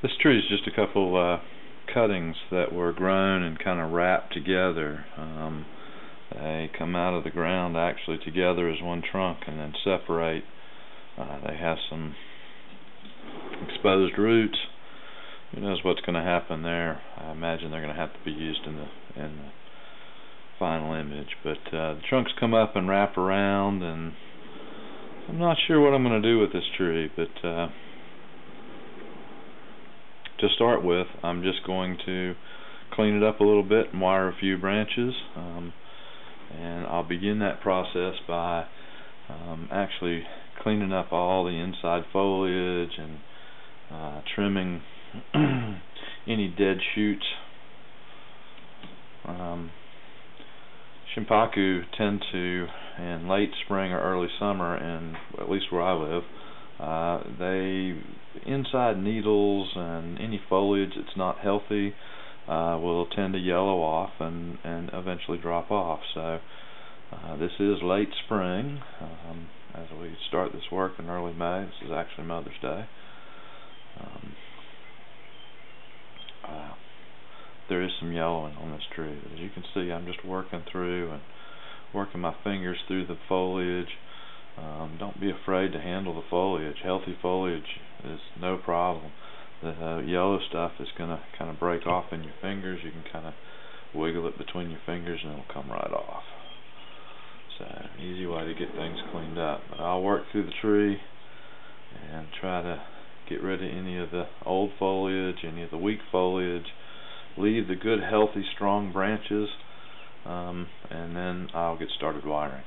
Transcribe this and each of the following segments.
This tree is just a couple cuttings that were grown and kind of wrapped together. They come out of the ground actually together as one trunk and then separate. They have some exposed roots. Who knows what's going to happen there? I imagine they're going to have to be used in the final image. But the trunks come up and wrap around, and I'm not sure what I'm going to do with this tree, but to start with, I'm just going to clean it up a little bit and wire a few branches, and I'll begin that process by actually cleaning up all the inside foliage and trimming any dead shoots. Shimpkau tend to, in late spring or early summer, and at least where I live, inside needles and any foliage that's not healthy will tend to yellow off and eventually drop off. So this is late spring as we start this work in early May. This is actually Mother's Day. There is some yellowing on this tree. As you can see, I'm just working through and working my fingers through the foliage. Don't be afraid to handle the foliage. Healthy foliage is no problem. The yellow stuff is going to kind of break off in your fingers. You can kind of wiggle it between your fingers and it'll come right off. So, easy way to get things cleaned up. But I'll work through the tree and try to get rid of any of the old foliage, any of the weak foliage, leave the good, healthy, strong branches, and then I'll get started wiring.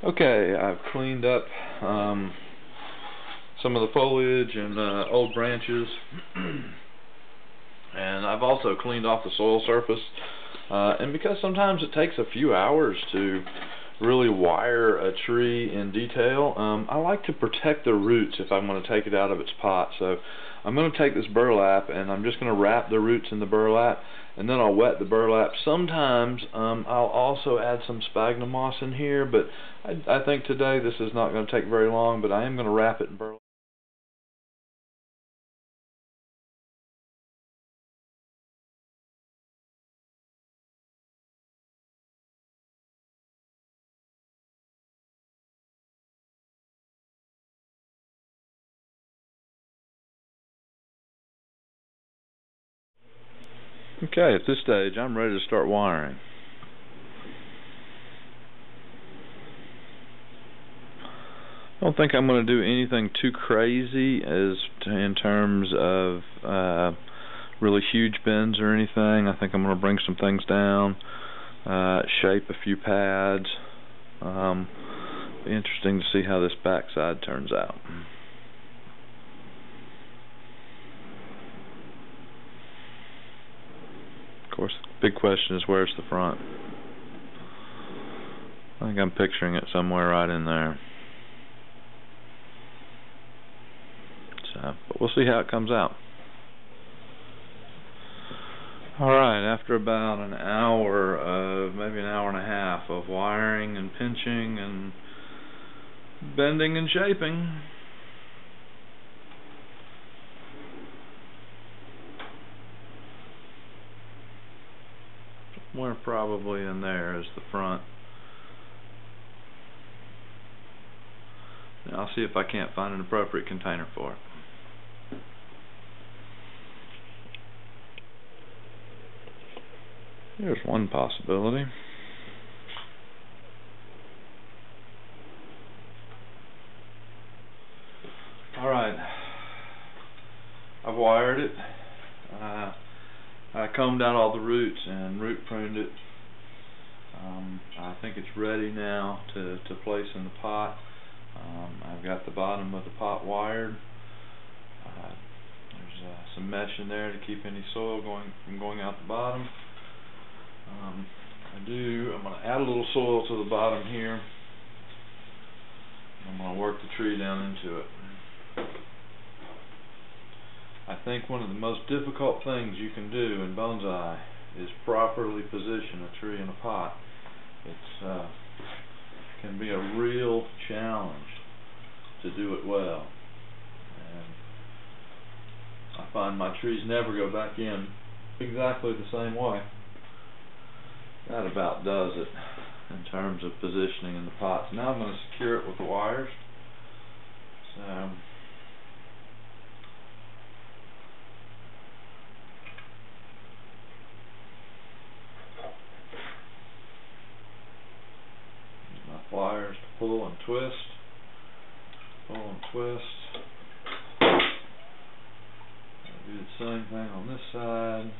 Okay, I've cleaned up some of the foliage and old branches, and I've also cleaned off the soil surface. And because sometimes it takes a few hours to really wire a tree in detail, I like to protect the roots if I'm going to take it out of its pot. So I'm going to take this burlap and I'm just going to wrap the roots in the burlap, and then I'll wet the burlap. Sometimes I'll also add some sphagnum moss in here, but I think today this is not going to take very long, but I am going to wrap it in burlap. Okay, at this stage I'm ready to start wiring. I don't think I'm going to do anything too crazy in terms of really huge bends or anything. I think I'm going to bring some things down, shape a few pads. Be interesting to see how this backside turns out. Of course, the big question is, where's the front? I think I'm picturing it somewhere right in there. But we'll see how it comes out. Alright, after about an hour maybe an hour and a half of wiring and pinching and bending and shaping, somewhere probably in there is the front. Now I'll see if I can't find an appropriate container for it. Here's one possibility. Alright, I've wired it. I combed out all the roots and root pruned it. I think it's ready now to place in the pot. I've got the bottom of the pot wired. There's some mesh in there to keep any soil from going out the bottom. I'm going to add a little soil to the bottom here. I'm going to work the tree down into it. I think one of the most difficult things you can do in bonsai is properly position a tree in a pot. It can be a real challenge to do it well. And I find my trees never go back in exactly the same way. That about does it in terms of positioning in the pots. Now I'm going to secure it with the wires. So my pliers to pull and twist, pull and twist. I'll do the same thing on this side.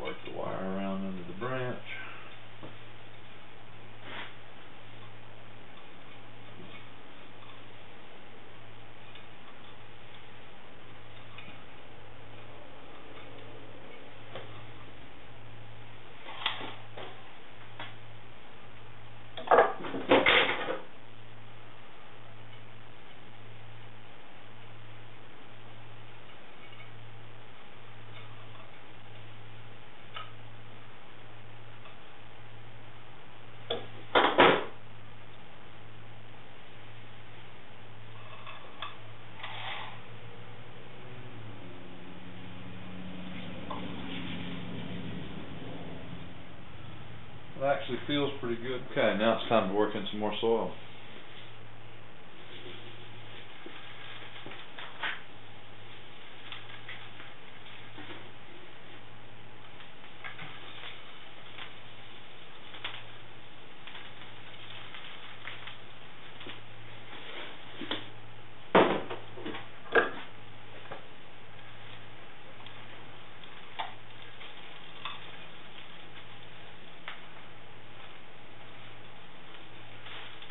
Work the wire around into the branch. It actually feels pretty good. Okay, now it's time to work in some more soil.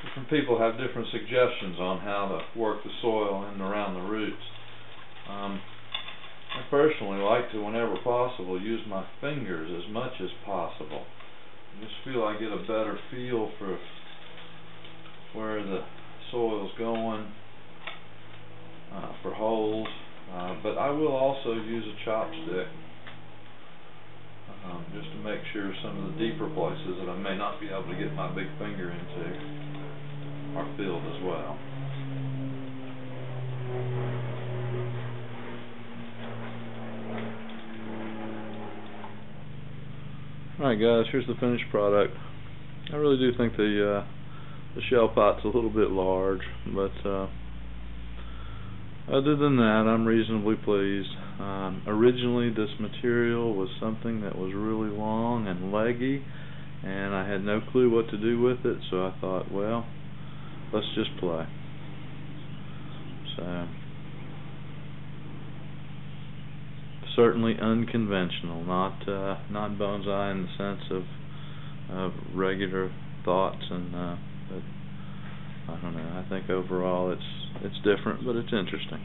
Different people have different suggestions on how to work the soil in and around the roots. I personally like to, whenever possible, use my fingers as much as possible. I just feel I get a better feel for where the soil's going, for holes, but I will also use a chopstick just to make sure some of the deeper places that I may not be able to get my big finger into are filled as well. Alright guys, here's the finished product. I really do think the shell pot's a little bit large, but other than that I'm reasonably pleased. Originally this material was something that was really long and leggy, and I had no clue what to do with it, so I thought, well, let's just play. So, certainly unconventional, not bonsai in the sense of regular thoughts, and but I don't know. I think overall it's different, but it's interesting.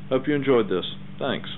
Hope you enjoyed this. Thanks.